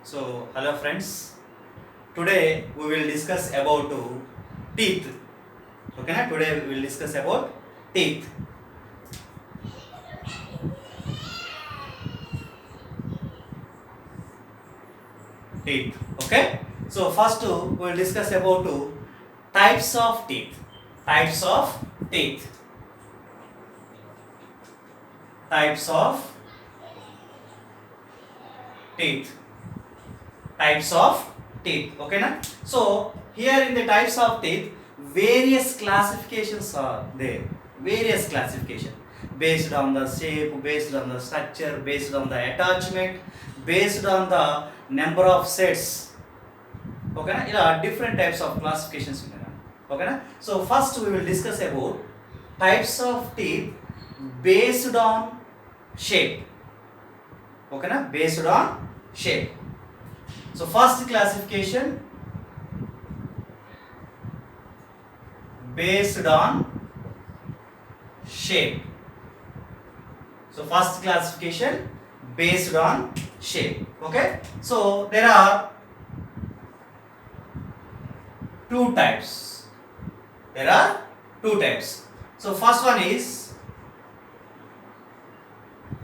So, hello friends. Today we will discuss about teeth. Okay, na? Today we will discuss about teeth. Teeth. Okay. So first we will discuss about types of teeth. Types of teeth. Types of teeth. Types of teeth. Okay, na? So here in the types of teeth, various classifications are there. Various classification based on the shape, based on the structure, based on the attachment, based on the number of sets. Okay, na? ఇలా different types of classifications ఉన్నాయి. Okay, na? So first we will discuss about types of teeth based on shape. Okay, na? Based on shape. So first classification based on shape. So first classification based on shape. Okay. So there are two types. There are two types. So first one is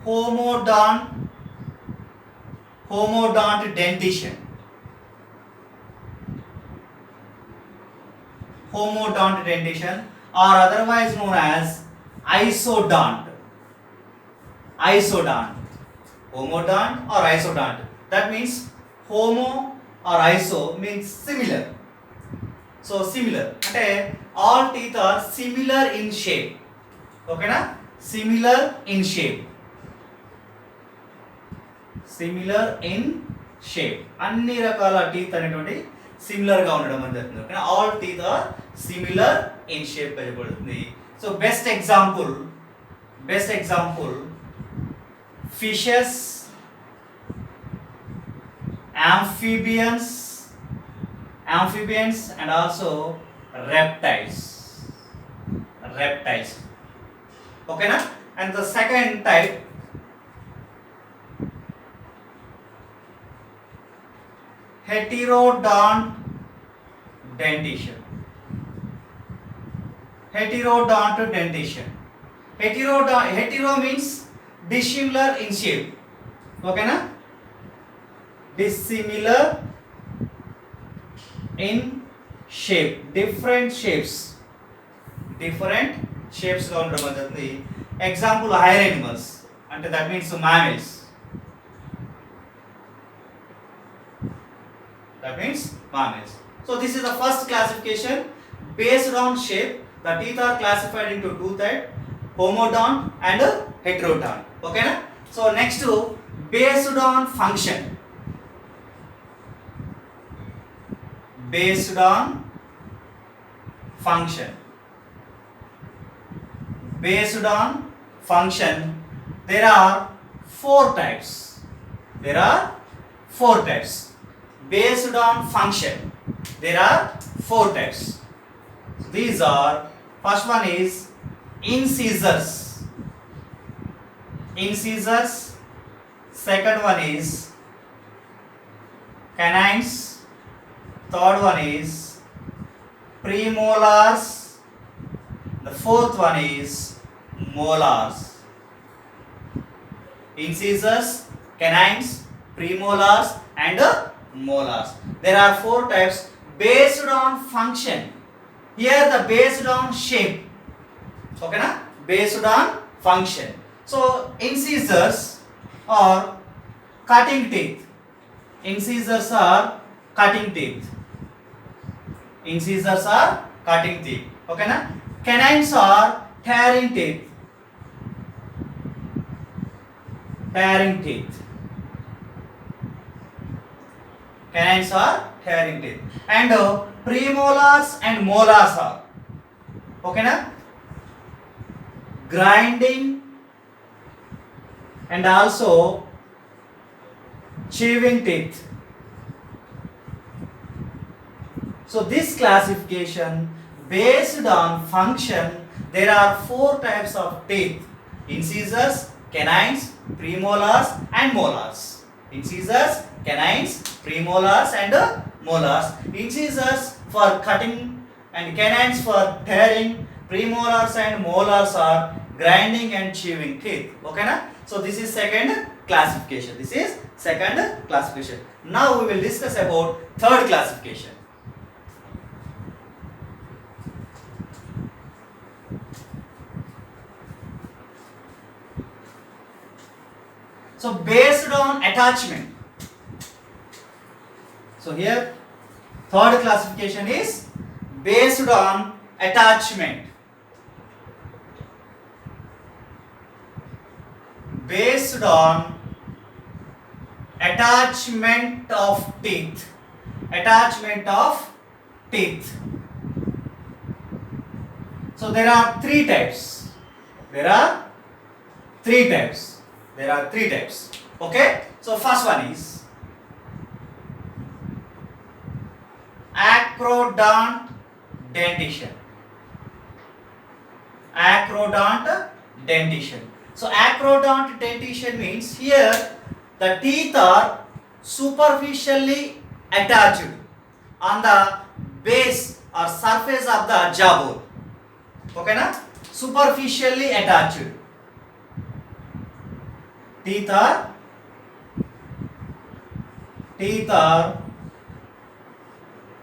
homodont dentition. Homodont dentition or otherwise known as isodont. Isodont. Homodont or isodont. That means homo or iso means similar. So similar. అంటే all teeth are similar in shape. Okay na? Similar in shape. Similar in shape. అన్ని రకాల teeth అనేటువంటి similar గా ఉండడం అనేది జరుగుతుంది. Okay, all teeth are similar in shape చెప్పబడుతుంది. So best example fishes, amphibians and also reptiles. Okay na? And the second type heterodont dentition. Hetero means dissimilar in shape. Okay na? Dissimilar in shape. Different shapes గా ఉండడం జరుగుతుంది. Example hire animals అంటే that means mammals. So this is the first classification based on shape. The teeth are classified into two types, homodont and heterodont. Okay na? So next based on function. Based on function, there are four types. Based on function, there are four types. So these are, first one is incisors. Second one is canines. Third one is premolars. The fourth one is molars. Incisors, canines, premolars and molars. There are four types based on function. Here the based on shape. Okay na? Based on function. So incisors are cutting teeth. Okay na? Canines are tearing teeth. And premolars and molars are, okay na, grinding and also chewing teeth. So this classification based on function, there are four types of teeth: incisors, canines, premolars and molars. Incisors, canines, premolars and molars. Incisors for cutting and canines for tearing. Premolars and molars are grinding and chewing teeth. Okay na? So this is second classification. This is second classification. Now we will discuss about third classification. So based on attachment. So here third classification is based on attachment. Based on attachment of teeth. Attachment of teeth. So there are three types. There are three types. Okay. So first one is acrodont dentition. Acrodont dentition. So acrodont dentition means here the teeth are superficially attached on the base or surface of the jawbone. Okay na? Superficially attached. Teeth are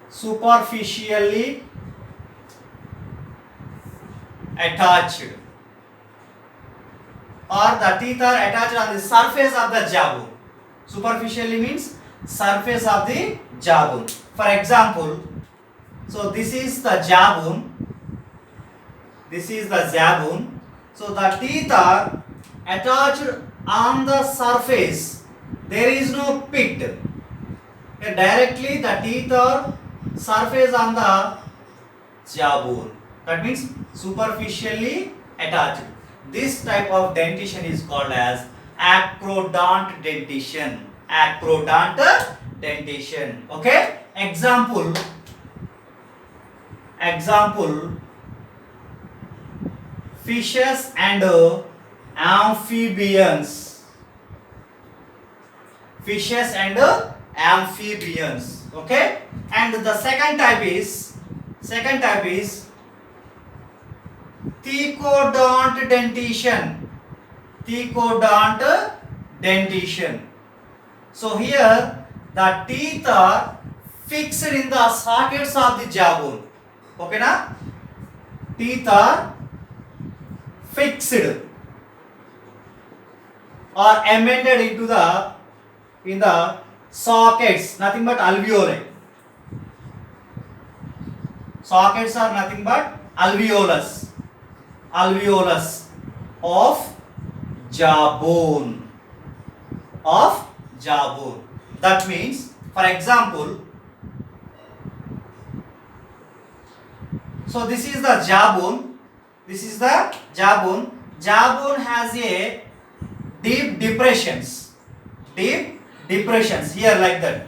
superficially attached, or the teeth are attached on the surface of the jawbone. Superficially means surface of the jawbone. For example, so this is the jawbone. So the teeth are attached on the surface. There is no pit. Directly the teeth are surface on the jawbone. That means superficially attached. This type of dentition is called as acrodont dentition. Acrodont dentition. Okay? Example. Fishes and amphibians. Fishes and amphibians. Okay? And the second type is thecodont dentition. Thecodont dentition. So here the teeth are fixed in the sockets of the jawbone. Okay na? Teeth are fixed or embedded into the sockets, nothing but alveoli. Sockets are nothing but alveolus of jawbone. That means, for example, so this is the jawbone. Jawbone has a deep depressions here like that.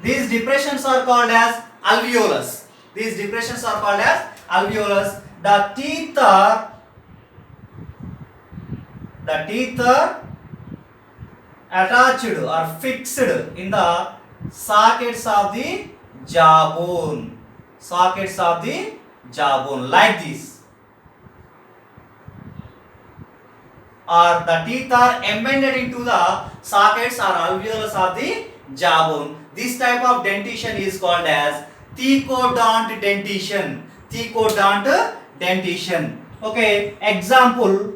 These depressions are called as alveolus. The teeth are attached or fixed in the sockets of the jawbone. Like this. Or the teeth are embedded into the sockets or alveolus of the jawbone. This type of dentition is called as thecodont dentition. Okay, example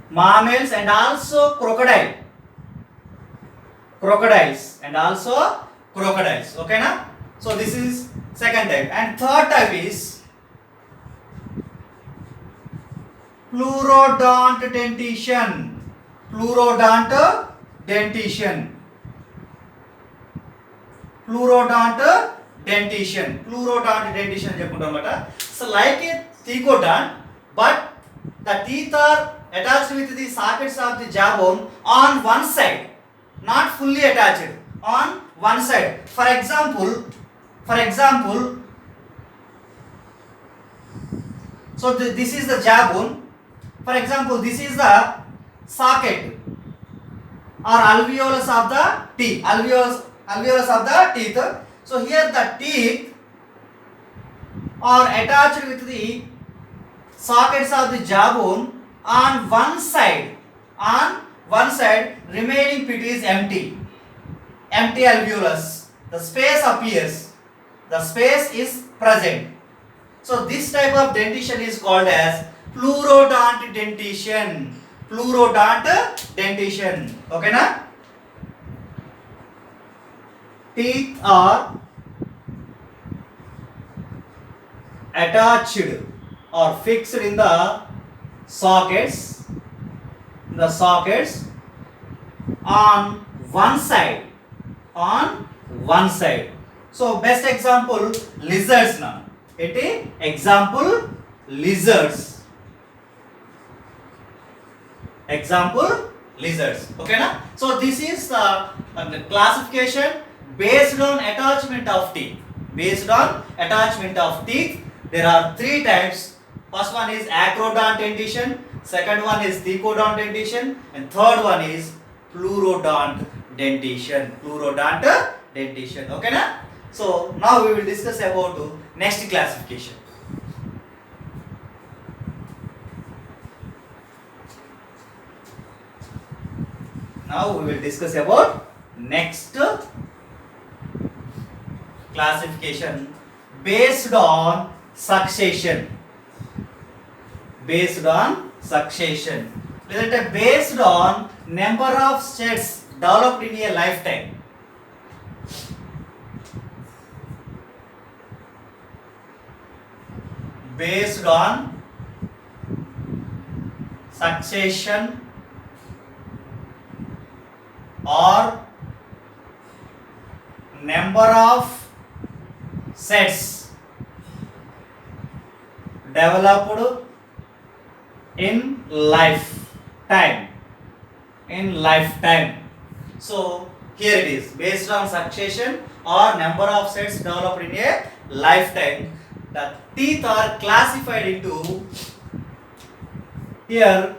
mammals and also crocodiles. Okay na? So this is second type, and third type is pleurodont dentition. Pleurodont dentition చెప్పుకుంటామట. So like a thecodont, but the teeth are attached with the sockets of the jawbone on one side, not fully attached, on one side. For example, so this is the jawbone. For example, this is the socket or alveolus of the teeth. Alveolus of the teeth. So here the teeth are attached with the sockets of the jawbone on one side. On one side, remaining pit is empty. Empty alveolus. The space appears. The space is present. So this type of dentition is called as pleurodont dentition. Pleurodont dentition. Okay na? Teeth are attached or fixed in the sockets. The sockets on one side. On one side. So best example lizards now. Example lizards. Example lizards. Okay na? So this is the classification based on attachment of teeth. Based on attachment of teeth, there are three types. First one is acrodont dentition, second one is thecodont dentition, and third one is pleurodont dentition. Pleurodont dentition. Okay na? So now we will discuss about next classification. Now we will discuss about next classification based on succession. Based on succession. Based on number of sets developed in a lifetime. Based on succession or number of sets developed in lifetime. In lifetime. So here it is, based on succession or number of sets developed in a lifetime. The teeth are classified into here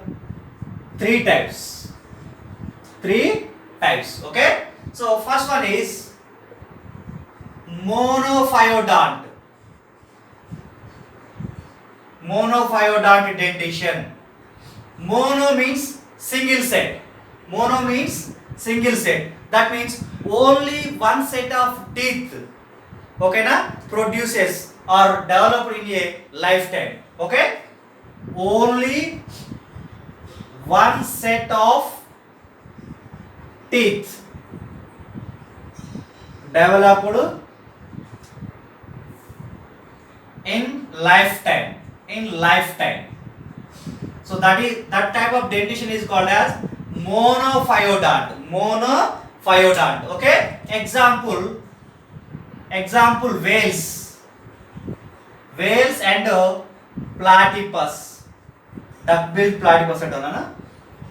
three types. Three types. Okay. So first one is monophyodont. Monophyodont dentition. Mono means single set. Mono means single set. That means only one set of teeth, okay na, produces or developed in a lifetime. Okay. Only one set of teeth developed in lifetime. In lifetime. So that type of dentition is called as monophyodont. Monophyodont. Okay. Example whales. Whales and platypus. Duck-billed platypus antana.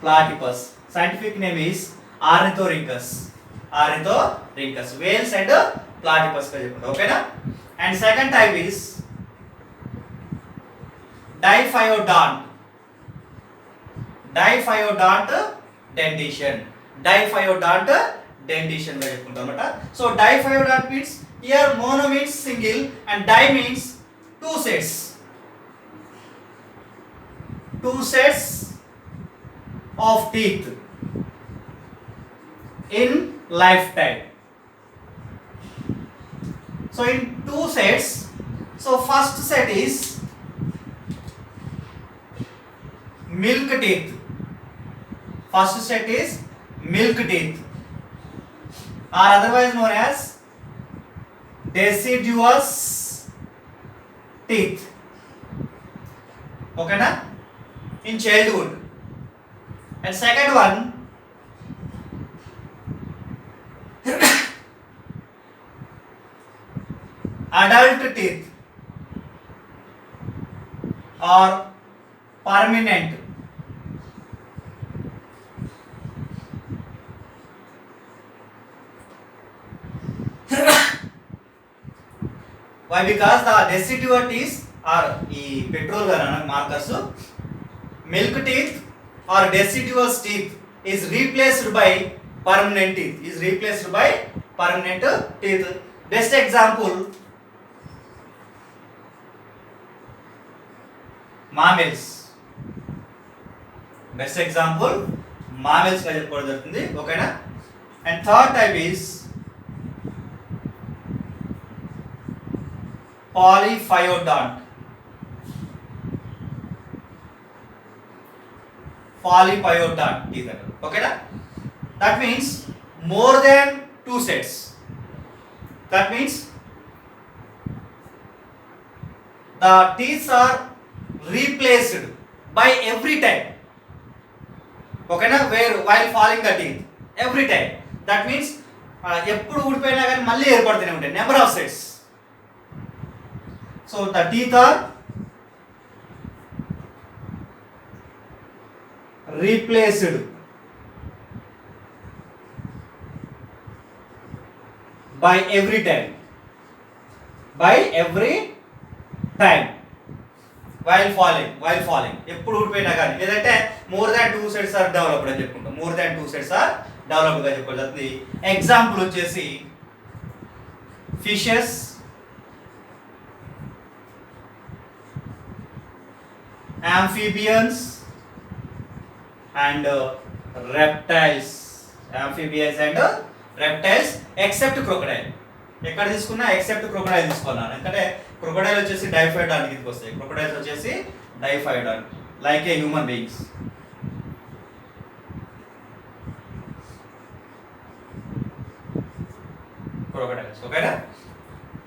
Platypus. Scientific name is Ornithorhynchus. Ornithorhynchus. Whales and platypus. Okay na? And second type is diphyodont. Diphyodont dentition. Diphyodont dentition. So diphyodont means here mono means single and di means two sets. Two sets of teeth in lifetime. So in two sets, so first set is milk teeth. First set is milk teeth, or otherwise known as deciduous teeth. Okay na? In childhood. And second one adult teeth or permanent. Why? Because the deciduous teeth are petrol markers milk teeth or deciduous teeth is replaced by permanent teeth. Is replaced by permanent teeth. Best example, mammals. Best example, mammals గా చెప్పుకోవడం జరుగుతుంది. ఓకేనా? And third type is polyphyodont. Polyphyodont teeth. ఓకేనా? That means more than 2 sets. That means the teeth are replaced by every time. ఓకేనా? while falling the teeth every time. That means ఎప్పుడు ఊడిపోయినా కానీ మళ్ళీ ఏర్పడుతూనే ఉంటాయి, number of sets. So the teeth are replaced by every time. while falling ఎప్పుడు ఊడిపోయినా కానీ, లేదంటే more than 2 sets are developed అని చెప్పుకుంటాం. More than 2 sets are developed గా చెప్పాలి. ఎగ్జాంపుల్ వచ్చేసి fishes, amphibians and reptiles. Except crocodile. ఎక్కడ తీసుకున్నా ఎక్సెప్ట్ క్రొకడైల్ తీసుకున్నాను, ఎందుకంటే క్రొకడైల్ వచ్చేసి డైఫైడాన్ కిందకి వస్తాయి. క్రొకడైల్స్ వచ్చేసి diphyodont, like a human beings. crocodiles. Okay?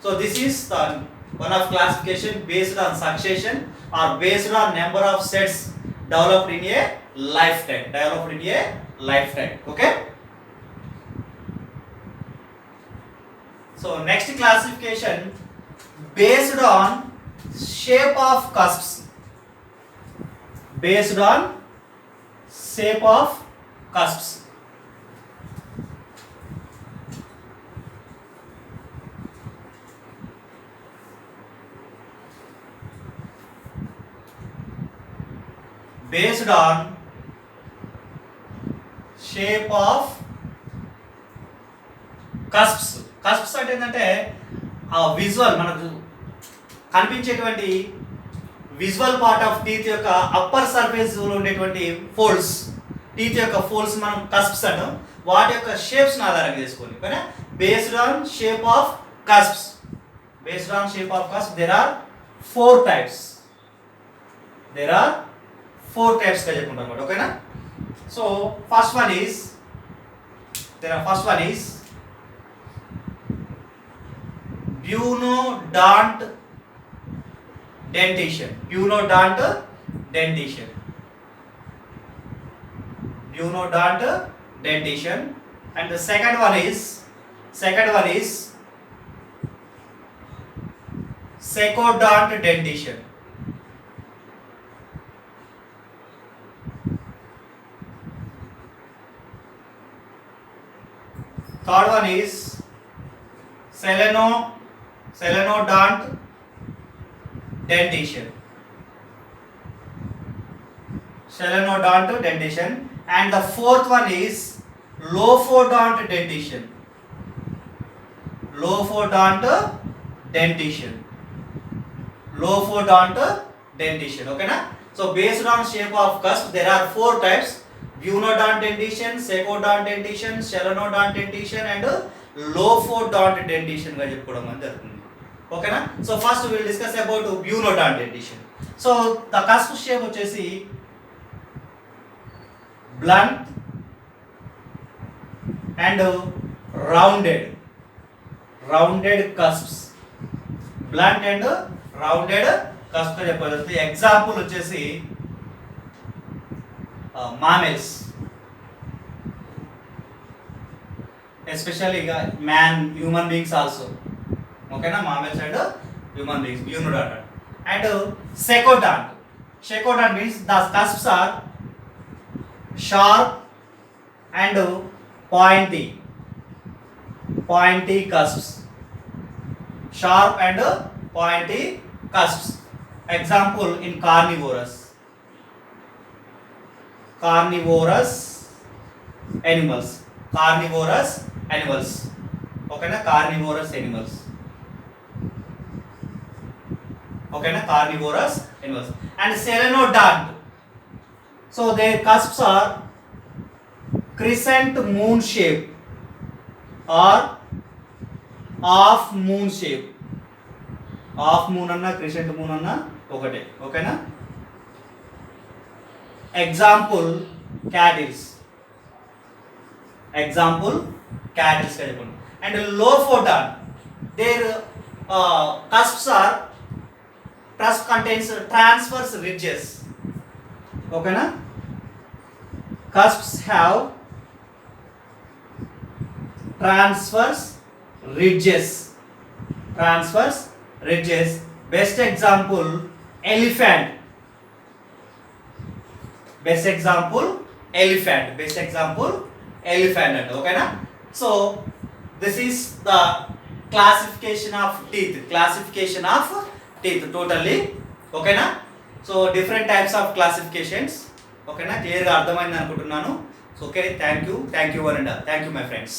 So this is the one of classification based on succession or based on number of sets developed in a lifetime. Okay? So next classification based on shape of cusps. Based on shape of cusps. Based on shape of cusps. Cusps అంటే ఏంటంటే ఆ visual, మనకు కనిపించేటువంటి visual part of teeth యొక్క upper surface లో ఉండేటువంటి folds, teeth యొక్క folds మనం కస్ప్స్ అంటాం. వాటి యొక్క షేప్స్ ఆధారంగా చేసుకొని, ఓకేనా? Based on shape of కస్ప్స్. there are 4 types. గా చెప్పుకుంటాం అన్నమాట. ఓకేనా? So first one is Bunodont dentition. And the second one is secodont dentition. Third one is Selenodont dentition. And the fourth one is Lophodont dentition. Okay na? So based on shape of cusp there are 4 types: Bunodont dentition, secodont dentition, Selenodont dentition and Lophodont dentition గా చెప్పుకోవడం అనేది జరుగుతుంది. ఓకేనా? So first will discuss about Bunodont dentition. So the cusp shape వచ్చేసి blunt and rounded cusps. Blunt and rounded cusps గా చెప్పాలి. Example వచ్చేసి mammals, especially human beings also. Okay na? Mammals and human beings, Bunodont. And secodont means the cusps are sharp and pointy cusps. Example in carnivorous. Carnivorous animals. Carnivorous animals. ఓకేనా, carnivorous animals. ఓకేనా, carnivorous animals. And selenodont, so their cusps are crescent moon shape or half moon shape. Half moon అన్న crescent moon అన్న ఒకటే. ఓకేనా. Example cattles. Example cattles చెప్పండి. And lophodont, there cusps are cusp contains transverse ridges. ఓకేనా. cusps have transverse ridges. Transverse ridges. Best example elephant. Best example elephant. Best example elephant అంటే. ఓకేనా. So this is the classification of teeth. Classification of teeth totally. ఓకేనా. So different types of classifications. ఓకేనా, క్లియర్గా అర్థమైంది అనుకుంటున్నాను. So okay, thank you one and all. Thank you my friends.